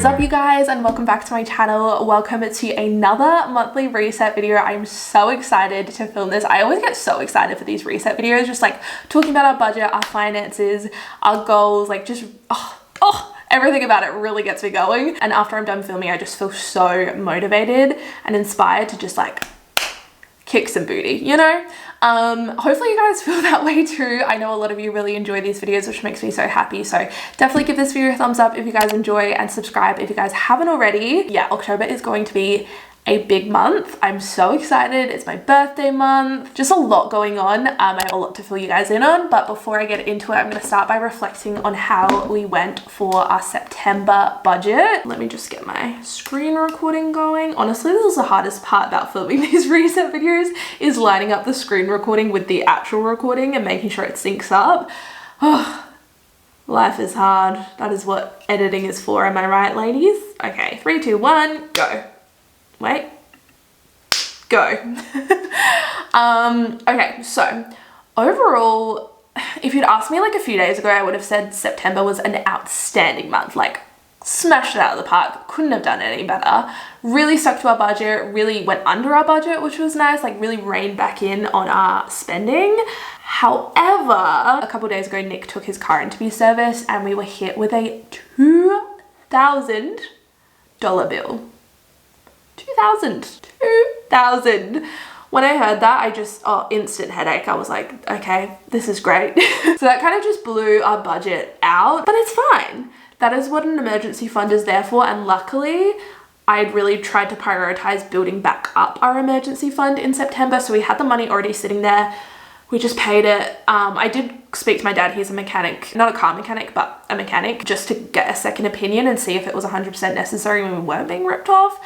is up, you guys, and welcome back to my channel. Welcome to another monthly reset video. I'm so excited to film this. I always get so excited for these reset videos, just like talking about our budget, our finances, our goals, like just everything about it really gets me going. And after I'm done filming, I just feel so motivated and inspired to just like kick some booty, you know? Hopefully you guys feel that way too. I know a lot of you really enjoy these videos, which makes me so happy. So definitely give this video a thumbs up if you guys enjoy, and subscribe if you guys haven't already. Yeah, October is going to be a big month. I'm so excited. It's my birthday month. Just a lot going on. I have a lot to fill you guys in on, but before I get into it, I'm going to start by reflecting on how we went for our September budget. Let me just get my screen recording going. Honestly, this is the hardest part about filming these reset videos, is lining up the screen recording with the actual recording and making sure it syncs up. Oh, life is hard. That is what editing is for. Am I right, ladies? Okay, 3, 2, 1, go. Wait, go. Okay, so overall, if you'd asked me like a few days ago, I would have said September was an outstanding month, like smashed it out of the park, couldn't have done it any better. Really stuck to our budget, really went under our budget, which was nice, like really reined back in on our spending. However, a couple of days ago, Nick took his car into be serviced and we were hit with a $2,000 bill. 2,000. When I heard that, I just, instant headache. I was like, okay, this is great. So that kind of just blew our budget out, but it's fine. That is what an emergency fund is there for. And luckily, I'd really tried to prioritize building back up our emergency fund in September. So we had the money already sitting there. We just paid it. I did speak to my dad. He's a mechanic, not a car mechanic, but a mechanic, just to get a second opinion and see if it was 100% necessary when we weren't being ripped off.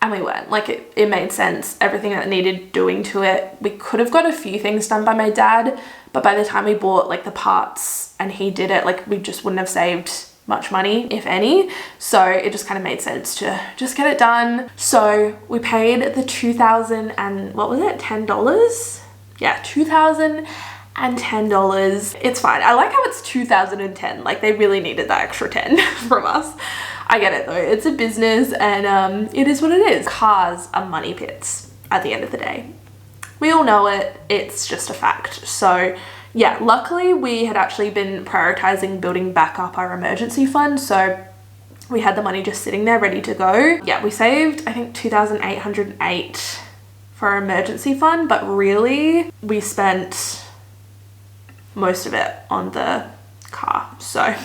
And we weren't. Like, it made sense. Everything that needed doing to it. We could have got a few things done by my dad, but by the time we bought like the parts and he did it, like we just wouldn't have saved much money, if any. So it just kind of made sense to just get it done. So we paid the $2,000 and what was it? $10? Yeah, $2,010. It's fine. I like how it's 2010. Like they really needed that extra 10 from us. I get it though, it's a business and it is what it is. Cars are money pits at the end of the day. We all know it, it's just a fact. So yeah, luckily we had actually been prioritizing building back up our emergency fund. So we had the money just sitting there ready to go. Yeah, we saved, I think $2,808 for our emergency fund, but really we spent most of it on the car. So I'm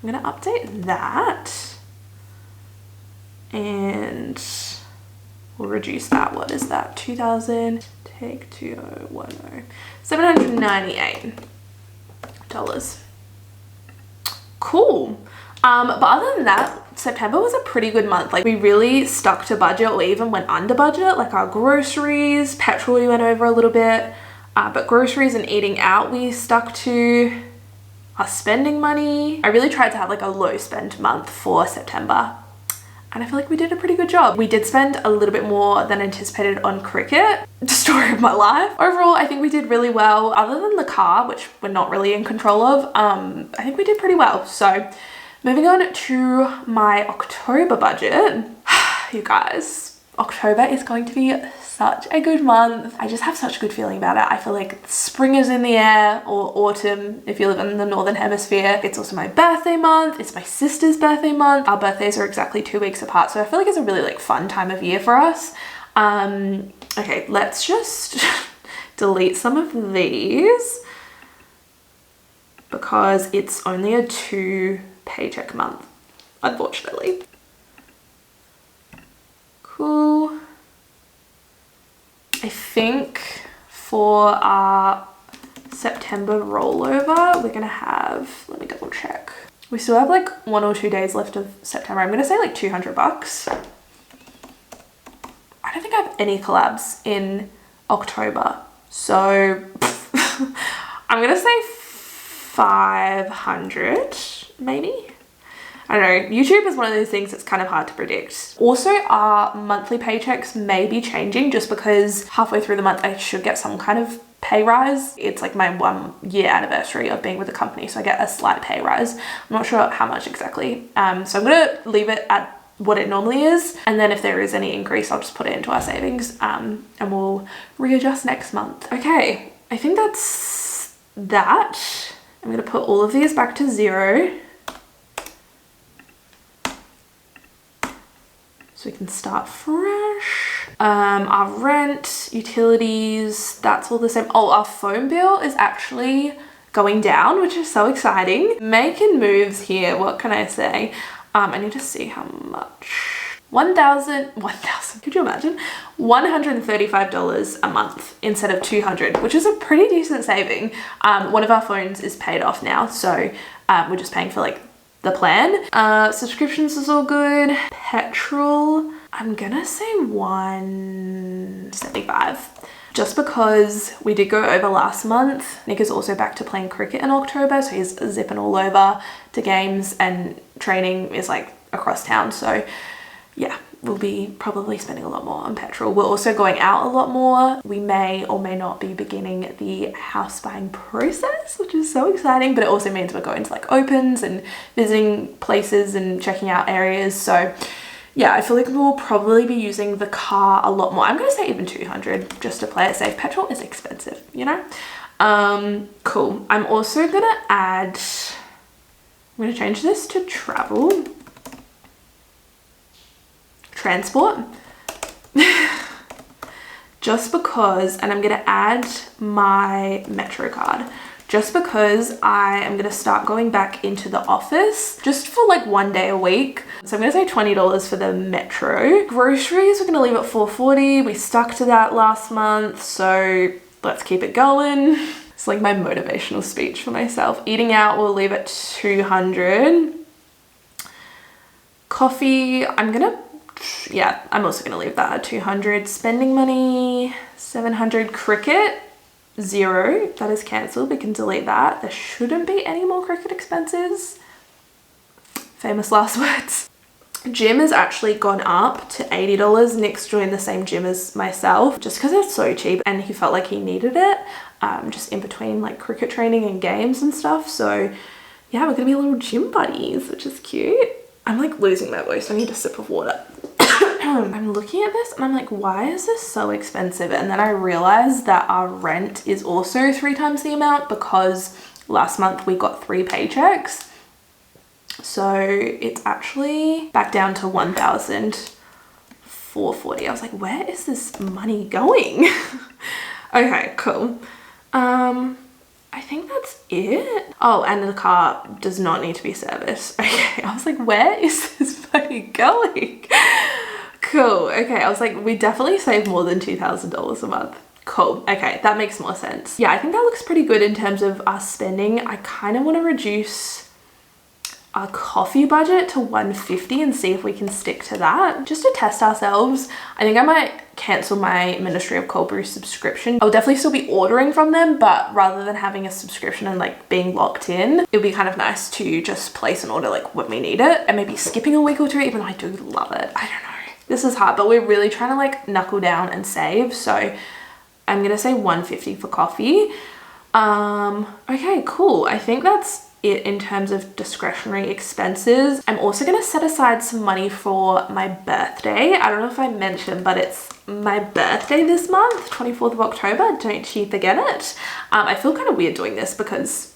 gonna update that. And we'll reduce that. What is that? 2,000 take 2010. $798. Cool. But other than that, September was a pretty good month. Like we really stuck to budget, or even went under budget. Like our groceries, petrol we went over a little bit, but groceries and eating out we stuck to. Our spending money, I really tried to have like a low spend month for September. And I feel like we did a pretty good job. We did spend a little bit more than anticipated on cricket. The story of my life. Overall, I think we did really well. Other than the car, which we're not really in control of, I think we did pretty well. So moving on to my October budget. You guys, October is going to be such a good month. I just have such a good feeling about it. I feel like spring is in the air, or autumn if you live in the northern hemisphere. It's also my birthday month. It's my sister's birthday month. Our birthdays are exactly 2 weeks apart, so I feel like it's a really like fun time of year for us. Okay, let's just delete some of these because it's only a 2 paycheck month, unfortunately. Cool. I think for our September rollover, we're gonna have, let me double check. We still have like 1 or 2 days left of September. I'm gonna say like $200. I don't think I have any collabs in October. So I'm gonna say 500 maybe. I don't know, YouTube is one of those things that's kind of hard to predict. Also, our monthly paychecks may be changing just because halfway through the month I should get some kind of pay rise. It's like my 1 year anniversary of being with the company, so I get a slight pay rise. I'm not sure how much exactly. So I'm gonna leave it at what it normally is, and then if there is any increase, I'll just put it into our savings, and we'll readjust next month. Okay, I think that's that. I'm gonna put all of these back to 0. So we can start fresh. Our rent, utilities, that's all the same. Oh, our phone bill is actually going down, which is so exciting. Making moves here, what can I say? I need to see how much. 1,000, could you imagine? $135 a month instead of $200, which is a pretty decent saving. One of our phones is paid off now, so we're just paying for like the plan. Subscriptions is all good. Petrol, I'm gonna say $175. Just because we did go over last month. Nick is also back to playing cricket in October, so he's zipping all over to games, and training is like across town. So yeah, we'll be probably spending a lot more on petrol. We're also going out a lot more. We may or may not be beginning the house buying process, which is so exciting, but it also means we're going to like opens and visiting places and checking out areas. So yeah, I feel like we'll probably be using the car a lot more. I'm gonna say even 200 just to play it safe. Petrol is expensive, you know? Cool. I'm also gonna add, I'm gonna change this to travel. Transport. Just because, and I'm gonna add my Metro card. Just because I am gonna start going back into the office just for like 1 day a week. So I'm gonna say $20 for the Metro. Groceries, we're gonna leave at $4.40. We stuck to that last month, so let's keep it going. It's like my motivational speech for myself. Eating out, we'll leave at $200. Coffee, I'm also gonna leave that at $200. Spending money, $700. Cricket, 0. That is cancelled. We can delete that. There shouldn't be any more cricket expenses. Famous last words. Gym has actually gone up to $80. Nick's joined the same gym as myself just because it's so cheap, and he felt like he needed it just in between like cricket training and games and stuff. So yeah, we're gonna be little gym buddies, which is cute. I'm like losing my voice. I need a sip of water. I'm looking at this and I'm like, why is this so expensive? And then I realized that our rent is also 3 times the amount because last month we got 3 paychecks. So it's actually back down to $1,440. I was like, where is this money going? Okay, cool. I think that's it. Oh, and the car does not need to be serviced. Okay, I was like, where is this money going? Cool. Okay, I was like, we definitely save more than $2,000 a month. Cool. Okay, that makes more sense. Yeah, I think that looks pretty good in terms of us spending. I kind of want to reduce our coffee budget to $150 and see if we can stick to that just to test ourselves. I think I might cancel my Ministry of Cold Brew subscription. I'll definitely still be ordering from them, but rather than having a subscription and like being locked in, it would be kind of nice to just place an order like when we need it, and maybe skipping a week or 2, even though I do love it. I don't know. This is hard, but we're really trying to like knuckle down and save. So I'm gonna say $150 for coffee. Okay, cool. I think that's it in terms of discretionary expenses. I'm also gonna set aside some money for my birthday. I don't know if I mentioned, but it's my birthday this month, 24th of October. Don't you forget it. I feel kind of weird doing this because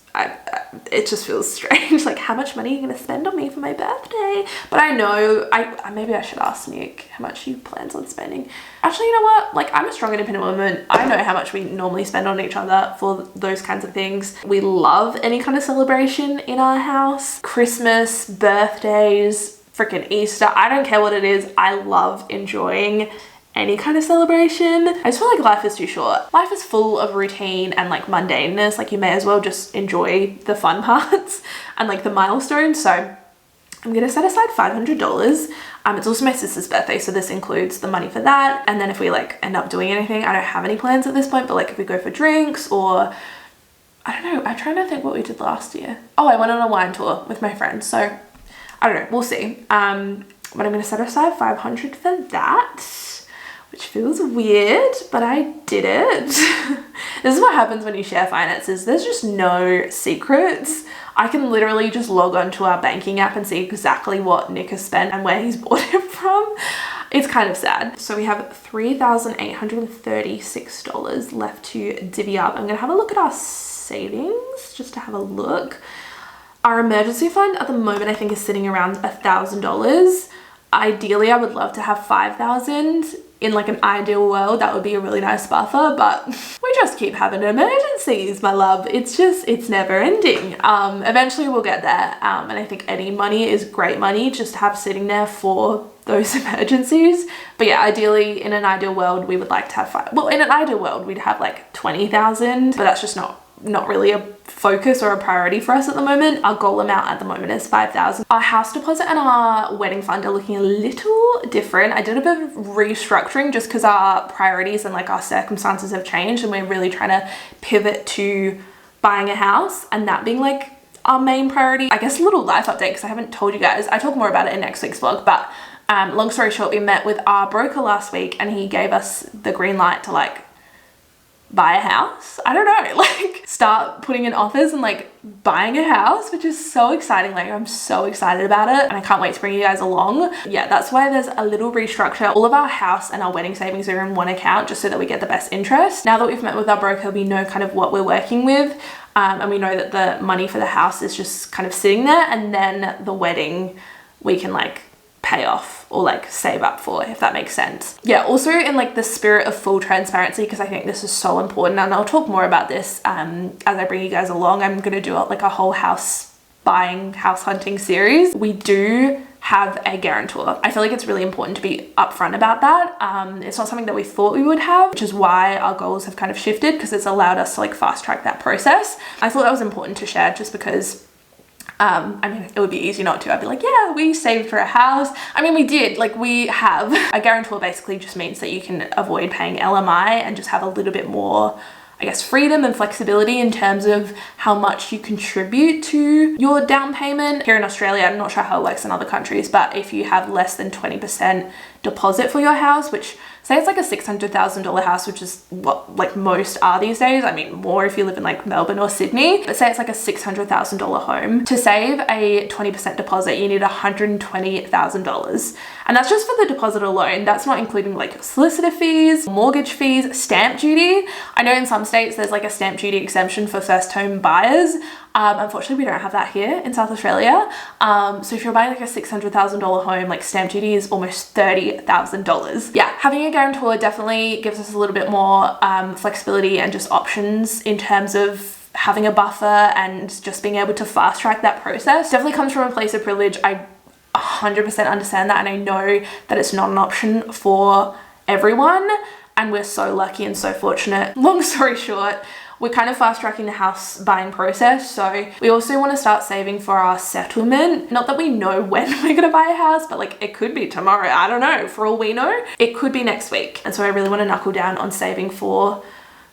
it just feels strange. Like, how much money are you gonna spend on me for my birthday? But I know, maybe I should ask Nick how much he plans on spending. Actually, you know what? Like, I'm a strong, independent woman. I know how much we normally spend on each other for those kinds of things. We love any kind of celebration in our house. Christmas, birthdays, freaking Easter. I don't care what it is. I love enjoying any kind of celebration. I just feel like life is too short. Life is full of routine and like mundaneness. Like, you may as well just enjoy the fun parts and like the milestones. So I'm gonna set aside $500. It's also my sister's birthday, so this includes the money for that. And then if we like end up doing anything, I don't have any plans at this point, but like if we go for drinks or I don't know, I'm trying to think what we did last year. Oh, I went on a wine tour with my friends, so I don't know, we'll see. But I'm gonna set aside $500 for that, which feels weird, but I did it. This is what happens when you share finances. There's just no secrets. I can literally just log on to our banking app and see exactly what Nick has spent and where he's bought it from. It's kind of sad. So we have $3,836 left to divvy up. I'm gonna have a look at our savings just to have a look. Our emergency fund at the moment I think is sitting around $1,000. Ideally, I would love to have 5,000. In like an ideal world, that would be a really nice buffer, but we just keep having emergencies, my love. It's never ending. Eventually we'll get there. And I think any money is great money just to have sitting there for those emergencies. But yeah, ideally in an ideal world, we would like to have well, in an ideal world, we'd have like 20,000, but that's just not really a focus or a priority for us at the moment. Our goal amount at the moment is 5,000. Our house deposit and our wedding fund are looking a little different. I did a bit of restructuring just because our priorities and like our circumstances have changed, and we're really trying to pivot to buying a house and that being like our main priority. I guess a little life update because I haven't told you guys. I talk more about it in next week's vlog, but long story short, we met with our broker last week and he gave us the green light to like buy a house. I don't know, like start putting in offers and like buying a house, which is so exciting. Like I'm so excited about it and I can't wait to bring you guys along. Yeah, that's why there's a little restructure. All of our house and our wedding savings are in one account just so that we get the best interest. Now that we've met with our broker, we know kind of what we're working with, and we know that the money for the house is just kind of sitting there, and then the wedding we can like pay off or like save up for, if that makes sense. Yeah, also in like the spirit of full transparency, because I think this is so important, and I'll talk more about this as I bring you guys along. I'm gonna do like a whole house hunting series. We do have a guarantor. I feel like it's really important to be upfront about that. It's not something that we thought we would have, which is why our goals have kind of shifted, because it's allowed us to like fast track that process. I thought that was important to share just because I mean, it would be easy not to. I'd be like, yeah, we saved for a house. I mean, we did, like we have. A guarantor basically just means that you can avoid paying LMI and just have a little bit more, I guess, freedom and flexibility in terms of how much you contribute to your down payment. Here in Australia, I'm not sure how it works in other countries, but if you have less than 20% deposit for your house, which say it's like a $600,000 house, which is what like most are these days. I mean, more if you live in like Melbourne or Sydney, but say it's like a $600,000 home. To save a 20% deposit, you need $120,000. And that's just for the deposit alone. That's not including like solicitor fees, mortgage fees, stamp duty. I know in some states there's like a stamp duty exemption for first home buyers. Unfortunately, we don't have that here in South Australia. So if you're buying like a $600,000 home, like stamp duty is almost $30,000. Yeah, having a guarantor definitely gives us a little bit more flexibility and just options in terms of having a buffer and just being able to fast track that process. Definitely comes from a place of privilege. I 100% understand that, and I know that it's not an option for everyone, and we're so lucky and so fortunate. Long story short, we're kind of fast tracking the house buying process. So we also want to start saving for our settlement. Not that we know when we're gonna buy a house, but like it could be tomorrow. I don't know. For all we know, it could be next week. And so I really want to knuckle down on saving for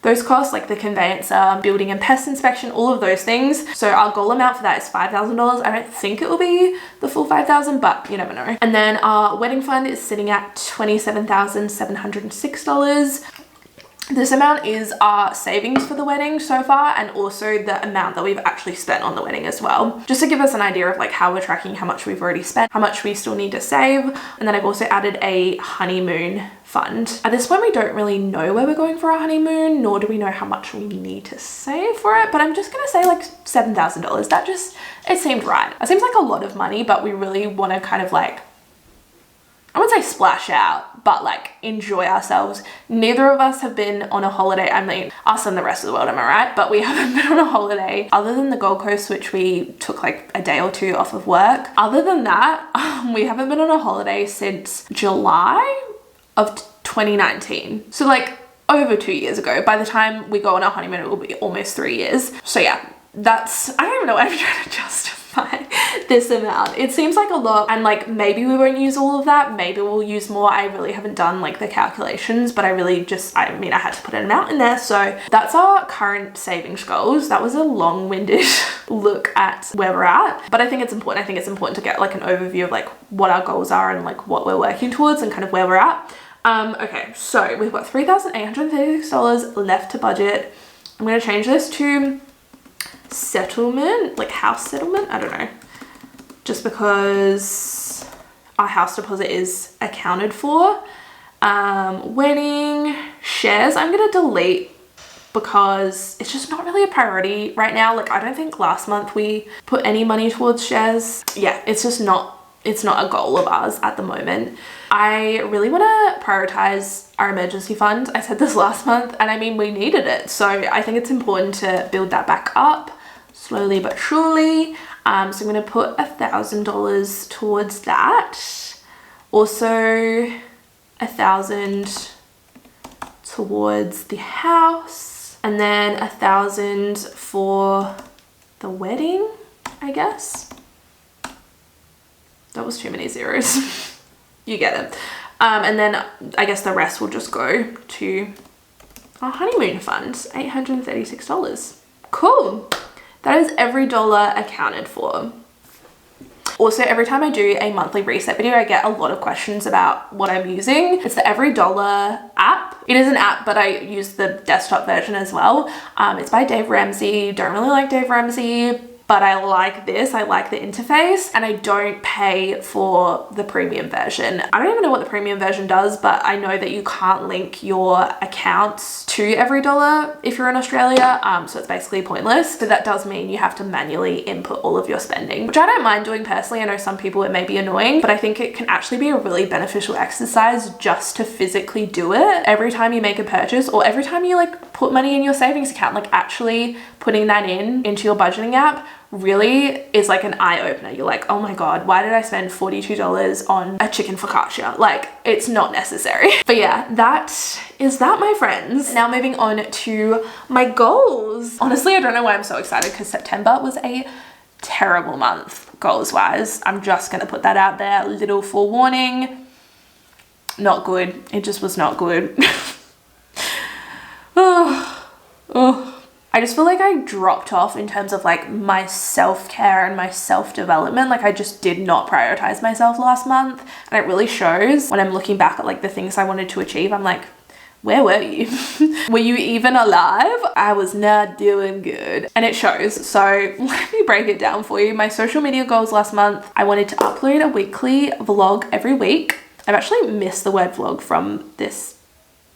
those costs, like the conveyancer, building and pest inspection, all of those things. So our goal amount for that is $5,000. I don't think it will be the full 5,000, but you never know. And then our wedding fund is sitting at $27,706. This amount is our savings for the wedding so far, and also the amount that we've actually spent on the wedding as well. Just to give us an idea of like how we're tracking, how much we've already spent, how much we still need to save. And then I've also added a honeymoon fund. At this point, we don't really know where we're going for our honeymoon, nor do we know how much we need to save for it, but I'm just gonna say like $7,000. That just, it seemed right. It seems like a lot of money, but we really want to kind of like, I wouldn't say splash out, but like enjoy ourselves. Neither of us have been on a holiday. I mean, us and the rest of the world, am I right? But we haven't been on a holiday other than the Gold Coast, which we took like a day or two off of work. Other than that, we haven't been on a holiday since July of 2019. So like over 2 years ago. By the time we go on our honeymoon, it will be almost 3 years. So yeah, that's, I don't even know why I'm trying to justify this amount. It seems like a lot, and like maybe we won't use all of that, maybe we'll use more. I really haven't done like the calculations, but I really just, I mean, I had to put an amount in there. So that's our current savings goals. That was a long-winded look at where we're at, but I think it's important. I think it's important to get like an overview of like what our goals are and like what we're working towards and kind of where we're at. Okay, so we've got $3,836 left to budget. I'm gonna change this to settlement, like house settlement, I don't know, just because our house deposit is accounted for. Wedding, shares, I'm gonna delete because it's just not really a priority right now. Like, I don't think last month we put any money towards shares. Yeah, it's just not, it's not a goal of ours at the moment. I really want to prioritize our emergency fund. I said this last month, and I mean, we needed it. So I think it's important to build that back up slowly but surely. So I'm going to put $1,000 towards that. Also, 1,000 towards the house, and then 1,000 for the wedding, I guess. That was too many zeros. You get it. And then I guess the rest will just go to our honeymoon fund, $836. Cool. That is every dollar accounted for. Also, every time I do a monthly reset video, I get a lot of questions about what I'm using. It's the Every Dollar app. It is an app, but I use the desktop version as well. It's by Dave Ramsey. Don't really like Dave Ramsey, but I like this. I like the interface, and I don't pay for the premium version. I don't even know what the premium version does, but I know that you can't link your accounts to Every Dollar if you're in Australia. So it's basically pointless. So that does mean you have to manually input all of your spending, which I don't mind doing personally. I know some people it may be annoying, but I think it can actually be a really beneficial exercise just to physically do it. Every time you make a purchase, or every time you like put money in your savings account, like actually putting that into your budgeting app really is like an eye-opener. You're like, oh my god, why did I spend $42 on a chicken focaccia? Like, it's not necessary. But yeah, that is that, my friends. Now moving on to my goals. Honestly, I don't know why I'm so excited, because September was a terrible month goals wise. I'm just gonna put that out there, little forewarning. Not good. It just was not good. Oh. I just feel like I dropped off in terms of like my self-care and my self-development. Like, I just did not prioritize myself last month, and it really shows when I'm looking back at like the things I wanted to achieve. I'm like, where were you? Were you even alive? I was not doing good, and it shows. So let me break it down for you. My social media goals last month, I wanted to upload a weekly vlog every week. I've actually missed the word vlog from this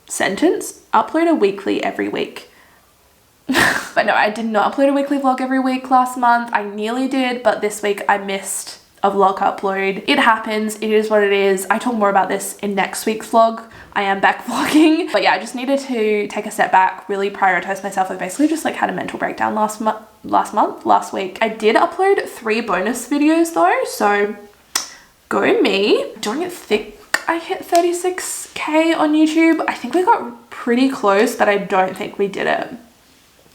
sentence. Upload a weekly every week. But no, I did not upload a weekly vlog every week last month. I nearly did, but this week I missed a vlog upload. It happens. It is what it is. I talk more about this in next week's vlog. I am back vlogging. But yeah, I just needed to take a step back, really prioritize myself. I basically just like had a mental breakdown last week. I did upload 3 bonus videos though, so go me. I don't think I hit 36K on YouTube. I think we got pretty close, but I don't think we did it.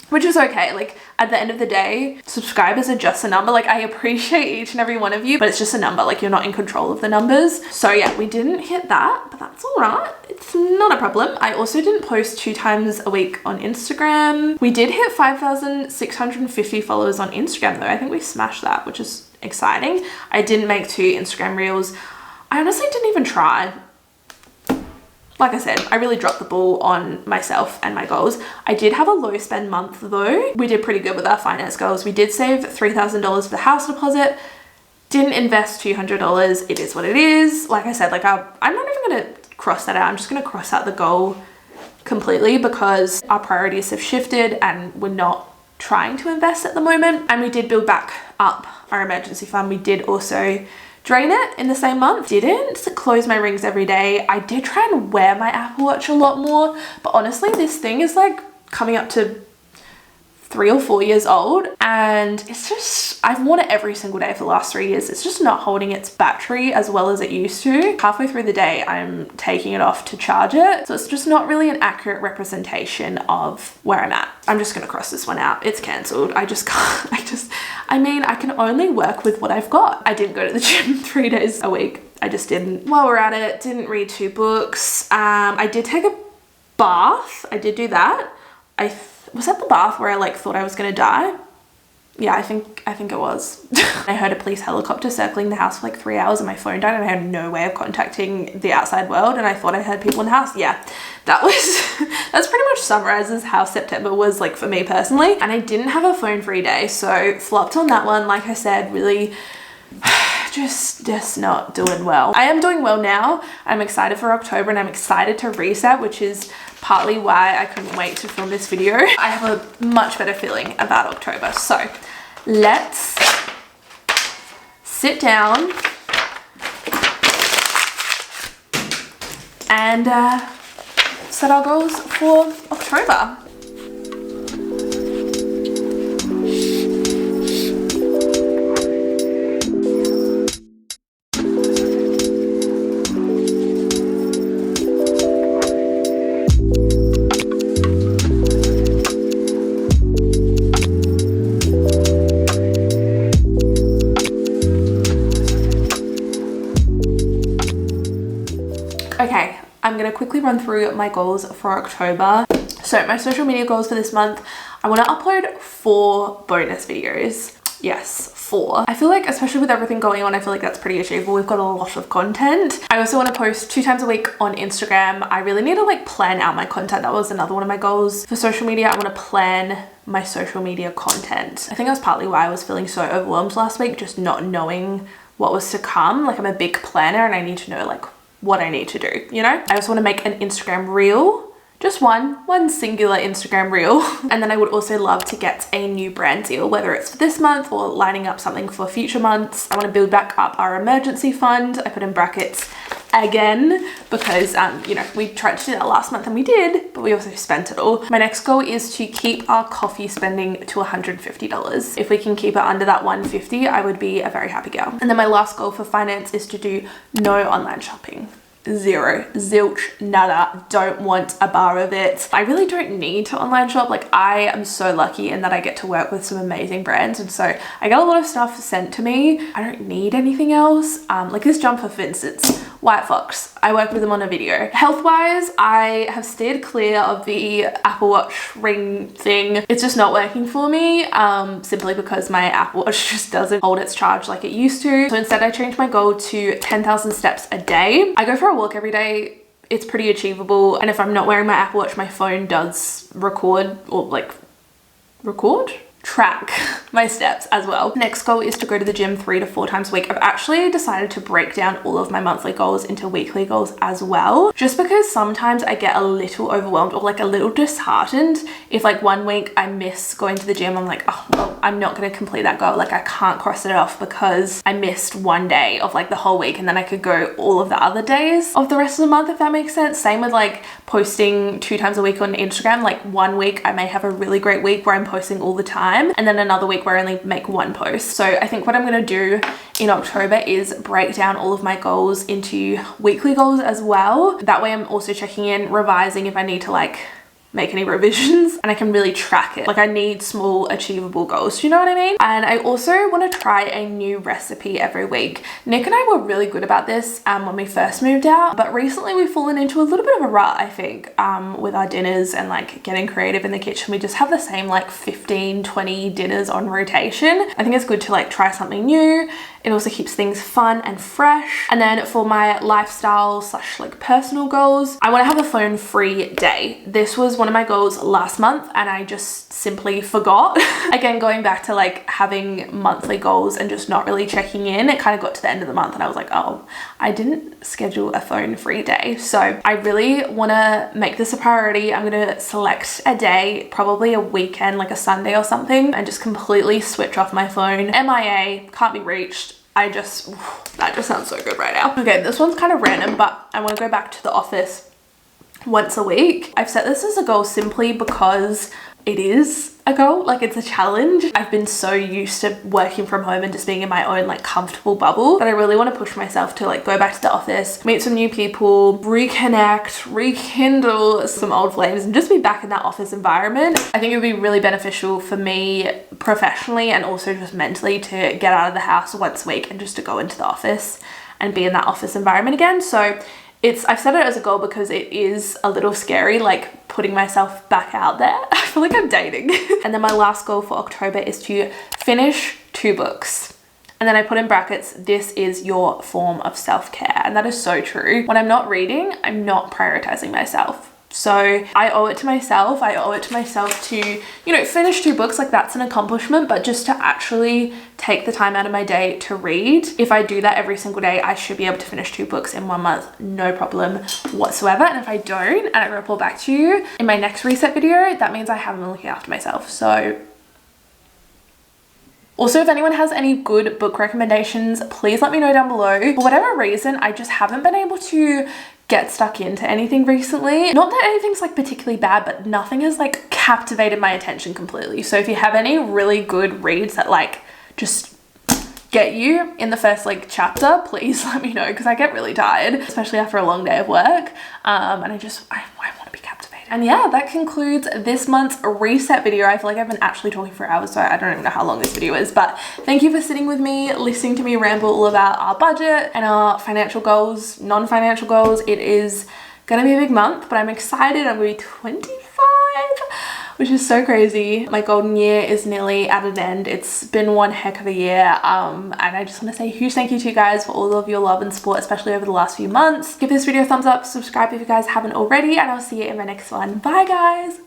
Which is okay. Like, at the end of the day, subscribers are just a number. Like, I appreciate each and every one of you, but it's just a number. Like, you're not in control of the numbers. So yeah, we didn't hit that, but that's all right. It's not a problem. I also didn't post 2 times a week on Instagram. We did hit 5,650 followers on Instagram though. I think we smashed that, which is exciting. I didn't make 2 Instagram reels. I honestly didn't even try. Like I said, I really dropped the ball on myself and my goals. I did have a low spend month though. We did pretty good with our finance goals. We did save $3,000 for the house deposit. Didn't invest $200. It is what it is. Like I said, like I'm not even gonna cross that out. I'm just gonna cross out the goal completely because our priorities have shifted and we're not trying to invest at the moment. And we did build back up our emergency fund. We did also drain it in the same month. Didn't close my rings every day. I did try and wear my Apple Watch a lot more, but honestly this thing is like coming up to 3 or 4 years old, and it's just, I've worn it every single day for the last 3 years. It's just not holding its battery as well as it used to. Halfway through the day I'm taking it off to charge it, so it's just not really an accurate representation of where I'm at. I'm just gonna cross this one out. It's cancelled. I just can't. I mean, I can only work with what I've got. I didn't go to the gym 3 days a week. I just didn't. While we're at it, didn't read 2 books. I did take a bath. I did do that. Was that the bath where I like thought I was gonna die? Yeah, I think it was. I heard a police helicopter circling the house for like 3 hours and my phone died and I had no way of contacting the outside world and I thought I heard people in the house. Yeah, that's pretty much summarizes how September was like for me personally. And I didn't have a phone free day, so flopped on that one. Like I said, really just not doing well. I am doing well now. I'm excited for October and I'm excited to reset, which is partly why I couldn't wait to film this video. I have a much better feeling about October. So let's sit down and set our goals for October. Okay, I'm gonna quickly run through my goals for October. So my social media goals for this month, I wanna upload 4 bonus videos. Yes, 4. I feel like, especially with everything going on, I feel like that's pretty achievable. We've got a lot of content. I also want to post 2 times a week on Instagram. I really need to like plan out my content. That was another one of my goals. For social media, I want to plan my social media content. I think that's partly why I was feeling so overwhelmed last week, just not knowing what was to come. Like I'm a big planner and I need to know like what I need to do, you know? I also want to make an Instagram reel. Just one singular Instagram reel. And then I would also love to get a new brand deal, whether it's for this month or lining up something for future months. I want to build back up our emergency fund. I put in brackets again because, you know, we tried to do that last month and we did, but we also spent it all. My next goal is to keep our coffee spending to $150. If we can keep it under that $150, I would be a very happy girl. And then my last goal for finance is to do no online shopping. Zero, zilch, nada, don't want a bar of it. I really don't need to online shop. Like I am so lucky in that I get to work with some amazing brands and so I get a lot of stuff sent to me. I don't need anything else. Like this jumper for instance, White Fox, I worked with them on a video. Health wise, I have steered clear of the Apple Watch ring thing. It's just not working for me simply because my Apple Watch just doesn't hold its charge like it used to. So instead I changed my goal to 10,000 steps a day. I go for a walk every day. It's pretty achievable. And if I'm not wearing my Apple Watch, my phone does record or like track my steps as well. Next goal is to go to the gym 3 to 4 times a week. I've actually decided to break down all of my monthly goals into weekly goals as well, just because sometimes I get a little overwhelmed or like a little disheartened if like one week I miss going to the gym. I'm like, oh well, I'm not going to complete that goal. Like I can't cross it off because I missed one day of like the whole week and then I could go all of the other days of the rest of the month, if that makes sense. Same with like posting 2 times a week on Instagram. Like one week I may have a really great week where I'm posting all the time and then another week where I only make 1 post. So I think what I'm going to do in October is break down all of my goals into weekly goals as well. That way I'm also checking in, revising if I need to like make any revisions, and I can really track it. Like I need small achievable goals, do you know what I mean? And I also want to try a new recipe every week. Nick and I were really good about this when we first moved out, but recently we've fallen into a little bit of a rut, I think, with our dinners and like getting creative in the kitchen. We just have the same like 15, 20 dinners on rotation. I think it's good to like try something new. It also keeps things fun and fresh. And then for my lifestyle / like personal goals, I want to have a phone free day. This was one of my goals last month and I just simply forgot. Again, going back to like having monthly goals and just not really checking in, it kind of got to the end of the month and I was like, oh, I didn't schedule a phone free day. So I really want to make this a priority. I'm going to select a day, probably a weekend, like a Sunday or something, and just completely switch off my phone. MIA, can't be reached. That just sounds so good right now. Okay, this one's kind of random, but I want to go back to the office once a week. I've set this as a goal simply because it is a goal, like it's a challenge. I've been so used to working from home and just being in my own like comfortable bubble that I really want to push myself to like go back to the office, meet some new people, reconnect, rekindle some old flames and just be back in that office environment. I think it would be really beneficial for me professionally and also just mentally to get out of the house once a week and just to go into the office and be in that office environment again. So I've set it as a goal because it is a little scary, like putting myself back out there. I feel like I'm dating. And then my last goal for October is to finish 2 books. And then I put in brackets, this is your form of self-care. And that is so true. When I'm not reading, I'm not prioritizing myself. So I owe it to myself. I owe it to myself to, you know, finish 2 books. Like, that's an accomplishment, but just to actually take the time out of my day to read. If I do that every single day, I should be able to finish 2 books in 1 month, no problem whatsoever. And if I don't, and I report back to you in my next reset video, that means I haven't been looking after myself. So also, if anyone has any good book recommendations, please let me know down below. For whatever reason, I just haven't been able to get stuck into anything recently. Not that anything's like particularly bad, but nothing has like captivated my attention completely. So if you have any really good reads that like just get you in the first like chapter, please let me know, because I get really tired, especially after a long day of work. And I want to be captivated. And yeah, that concludes this month's reset video. I feel like I've been actually talking for hours, so I don't even know how long this video is, but thank you for sitting with me, listening to me ramble all about our budget and our financial goals, non-financial goals. It is gonna be a big month, but I'm excited. I'm gonna be 25, which is so crazy. My golden year is nearly at an end. It's been one heck of a year. And I just want to say a huge thank you to you guys for all of your love and support, especially over the last few months. Give this video a thumbs up, subscribe if you guys haven't already, and I'll see you in my next one. Bye guys.